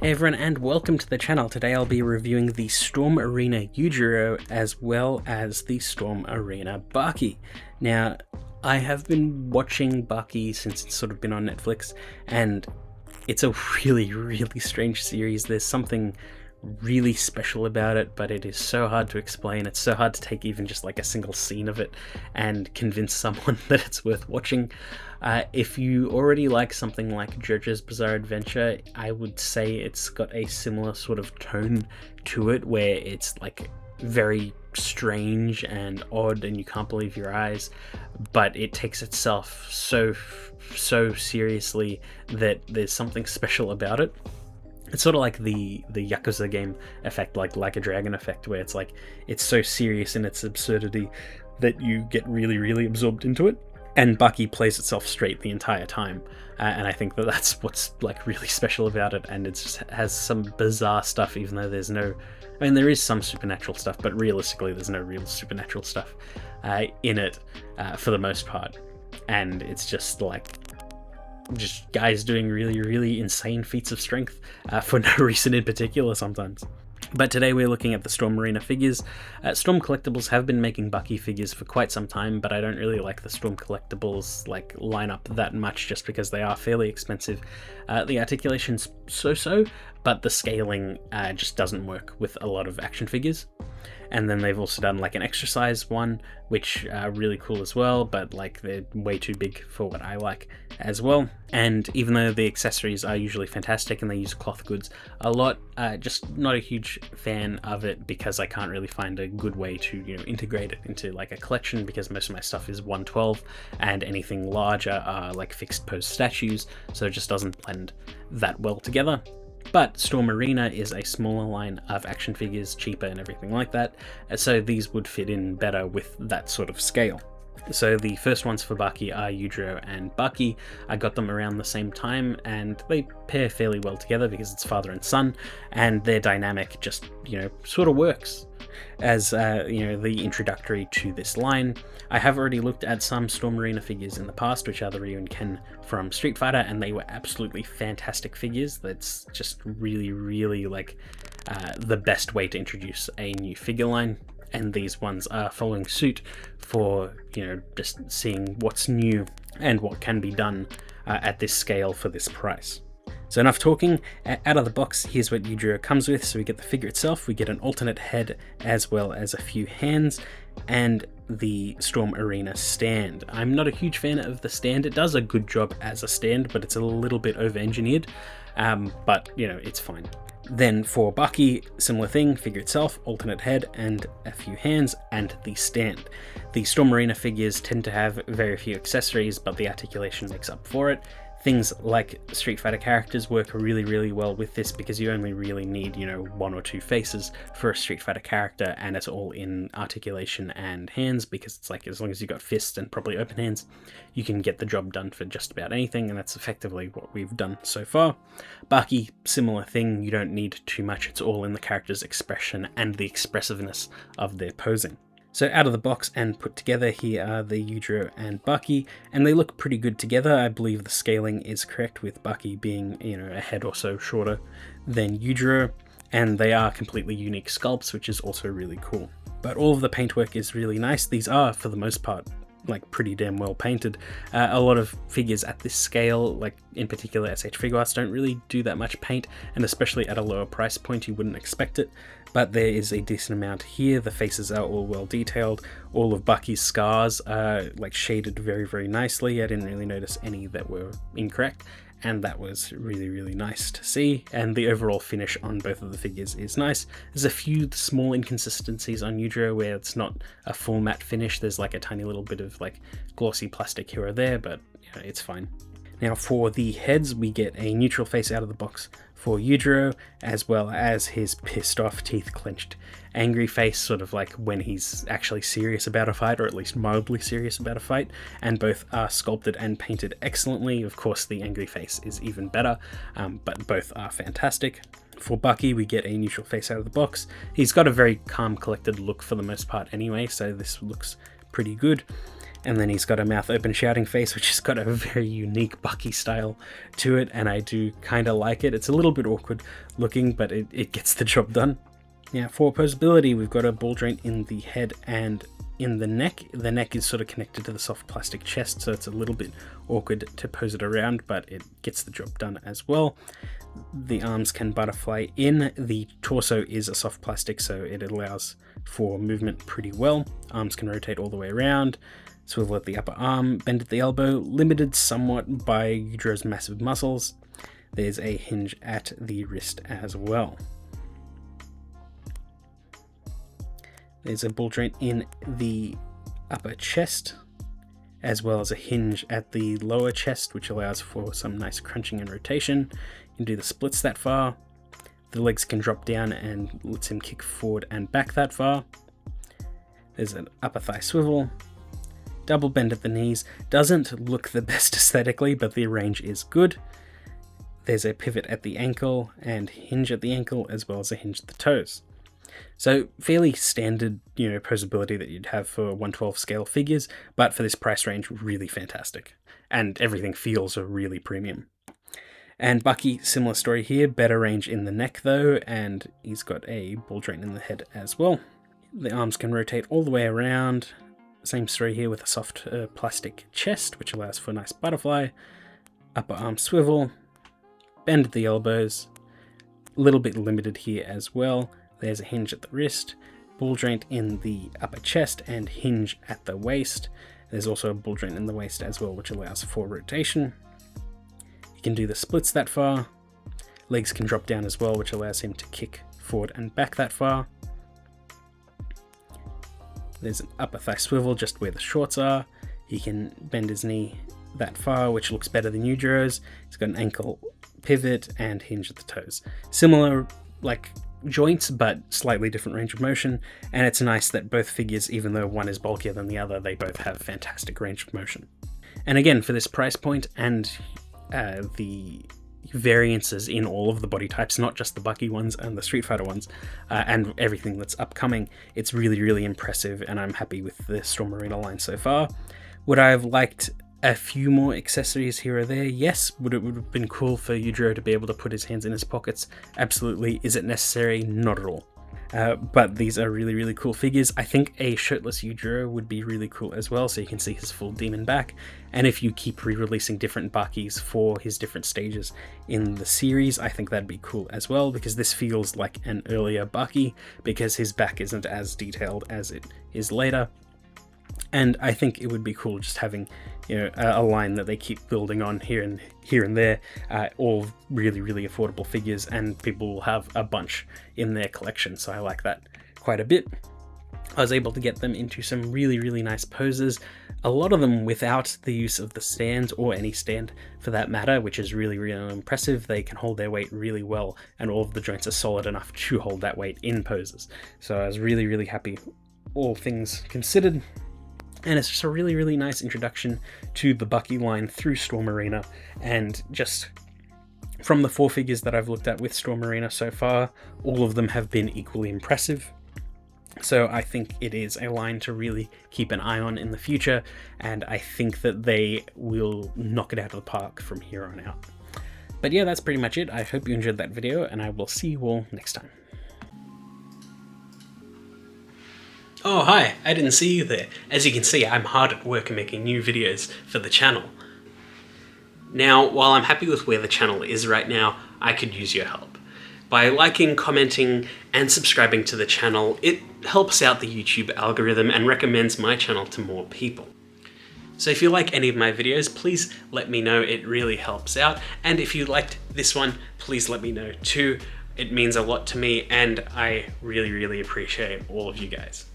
Hey everyone, and welcome to the channel. Today I'll be reviewing the Storm Arena Yujiro as well as the Storm Arena Baki. Now, I have been watching Baki since it's sort of been on Netflix, and it's a really strange series. There's something really special about it, but it is so hard to explain. It's so hard to take even just like a single scene of it and convince someone that it's worth watching. If you already like something like JoJo's Bizarre Adventure, I would say it's got a similar sort of tone to it, where it's like very strange and odd and you can't believe your eyes, but it takes itself so seriously that there's something special about it. It's sort of like the Yakuza game effect, like a Dragon effect, where it's like it's so serious in its absurdity that you get really absorbed into it. And Baki plays itself straight the entire time, and I think that that's what's like really special about it. And it just has some bizarre stuff, even though there's no, I mean, there is some supernatural stuff, but realistically there's no real supernatural stuff in it for the most part. And it's just like guys doing really insane feats of strength for no reason in particular sometimes. But today we're looking at the Storm Arena figures. Storm Collectibles have been making Baki figures for quite some time, but I don't really like the Storm Collectibles like lineup that much, just because they are fairly expensive. The articulation's so, but the scaling just doesn't work with a lot of action figures. And then they've also done like an extra size one, which are really cool as well, but like they're way too big for what I like as well. And even though the accessories are usually fantastic and they use cloth goods a lot, just not a huge fan of it, because I can't really find a good way to, you know, integrate it into like a collection, because most of my stuff is 112 and anything larger are like fixed pose statues, so it just doesn't blend that well together. But Storm Arena is a smaller line of action figures, cheaper and everything like that, so these would fit in better with that sort of scale. So the first ones for Baki are Yujiro and Baki. I got them around the same time, and they pair fairly well together because it's father and son, and their dynamic just, you know, sort of works as, you know, the introductory to this line. I have already looked at some Storm Arena figures in the past, which are the Ryu and Ken from Street Fighter, and they were absolutely fantastic figures. That's just really like the best way to introduce a new figure line. And these ones are following suit for, you know, just seeing what's new and what can be done at this scale for this price. So enough talking. Out of the box, here's what Yujiro comes with. So we get the figure itself, we get an alternate head as well as a few hands, and the Storm Arena stand. I'm not a huge fan of the stand. It does a good job as a stand, but it's a little bit over-engineered, but you know, it's fine. Then for Baki, similar thing, figure itself, alternate head and a few hands, and the stand. The Storm Arena figures tend to have very few accessories, but the articulation makes up for it. Things like Street Fighter characters work really well with this, because you only really need, you know, one or two faces for a Street Fighter character, and it's all in articulation and hands, because it's like as long as you've got fists and probably open hands, you can get the job done for just about anything, and that's effectively what we've done so far. Baki, similar thing, you don't need too much, it's all in the character's expression and the expressiveness of their posing. So out of the box and put together, here are the Yujiro and Baki, and they look pretty good together. I believe the scaling is correct, with Baki being, you know, a head or so shorter than Yujiro, and they are completely unique sculpts, which is also really cool. But all of the paintwork is really nice. These are, for the most part, like pretty damn well painted. A lot of figures at this scale, like in particular SH Figuarts, don't really do that much paint, and especially at a lower price point you wouldn't expect it, but there is a decent amount here. The faces are all well detailed. All of Baki's scars are like shaded very nicely. I didn't really notice any that were incorrect, and that was really nice to see. And the overall finish on both of the figures is nice. There's a few small inconsistencies on Yujiro where it's not a full matte finish. There's like a tiny little bit of like glossy plastic here or there, but you know, it's fine. Now for the heads, we get a neutral face out of the box for Yujiro, as well as his pissed off, teeth clenched, angry face, sort of like when he's actually serious about a fight, or at least mildly serious about a fight, and both are sculpted and painted excellently. Of course, the angry face is even better, but both are fantastic. For Baki, we get a neutral face out of the box. He's got a very calm, collected look for the most part anyway, so this looks pretty good. And then he's got a mouth open shouting face, which has got a very unique Baki style to it, and I do kind of like it. It's a little bit awkward looking, but it gets the job done. Now for posability, we've got a ball joint in the head and in the neck. The neck is sort of connected to the soft plastic chest, so it's a little bit awkward to pose it around, but it gets the job done as well. The arms can butterfly in. The torso is a soft plastic, so it allows for movement pretty well. Arms can rotate all the way around. Swivel at the upper arm, bend at the elbow, limited somewhat by Yujiro's massive muscles. There's a hinge at the wrist as well. There's a ball joint in the upper chest, as well as a hinge at the lower chest, which allows for some nice crunching and rotation. You can do the splits that far. The legs can drop down and lets him kick forward and back that far. There's an upper thigh swivel. Double bend at the knees. Doesn't look the best aesthetically, but the range is good. There's a pivot at the ankle and hinge at the ankle, as well as a hinge at the toes. So fairly standard, posability that you'd have for 1/12 scale figures, but for this price range, really fantastic. And everything feels really premium. And Baki, similar story here, better range in the neck though, and he's got a ball joint in the head as well. The arms can rotate all the way around. Same story here with a soft plastic chest, which allows for a nice butterfly. Upper arm swivel, bend at the elbows, a little bit limited here as well. There's a hinge at the wrist, ball joint in the upper chest, and hinge at the waist. There's also a ball joint in the waist as well, which allows for rotation. You can do the splits that far. Legs can drop down as well, which allows him to kick forward and back that far. There's an upper thigh swivel just where the shorts are. He can bend his knee that far, which looks better than Yujiro's. He's got an ankle pivot and hinge at the toes. Similar joints, but slightly different range of motion. And it's nice that both figures, even though one is bulkier than the other, they both have fantastic range of motion. And again, for this price point and the variances in all of the body types, not just the Baki ones and the Street Fighter ones, and everything that's upcoming, it's really, really impressive, and I'm happy with the Storm Arena line so far. Would I have liked a few more accessories here or there? Yes. Would it have been cool for Yujiro to be able to put his hands in his pockets? Absolutely. Is it necessary? Not at all. But these are really, really cool figures. I think a shirtless Yujiro would be really cool as well, so you can see his full demon back. And if you keep re-releasing different Bakis for his different stages in the series, I think that'd be cool as well, because this feels like an earlier Baki, because his back isn't as detailed as it is later. And I think it would be cool just having, a line that they keep building on here and there, all really, really affordable figures, and people will have a bunch in their collection. So I like that quite a bit. I was able to get them into some really, really nice poses, a lot of them without the use of the stand, or any stand for that matter, which is really, really impressive. They can hold their weight really well, and all of the joints are solid enough to hold that weight in poses. So I was really, really happy, all things considered. And it's just a really, really nice introduction to the Baki line through Storm Arena. And just from the 4 figures that I've looked at with Storm Arena so far, all of them have been equally impressive. So I think it is a line to really keep an eye on in the future, and I think that they will knock it out of the park from here on out. But yeah, that's pretty much it. I hope you enjoyed that video, and I will see you all next time. Oh hi, I didn't see you there. As you can see, I'm hard at work making new videos for the channel. Now, while I'm happy with where the channel is right now, I could use your help. By liking, commenting, and subscribing to the channel, it helps out the YouTube algorithm and recommends my channel to more people. So if you like any of my videos, please let me know, it really helps out. And if you liked this one, please let me know too. It means a lot to me, and I really, really appreciate all of you guys.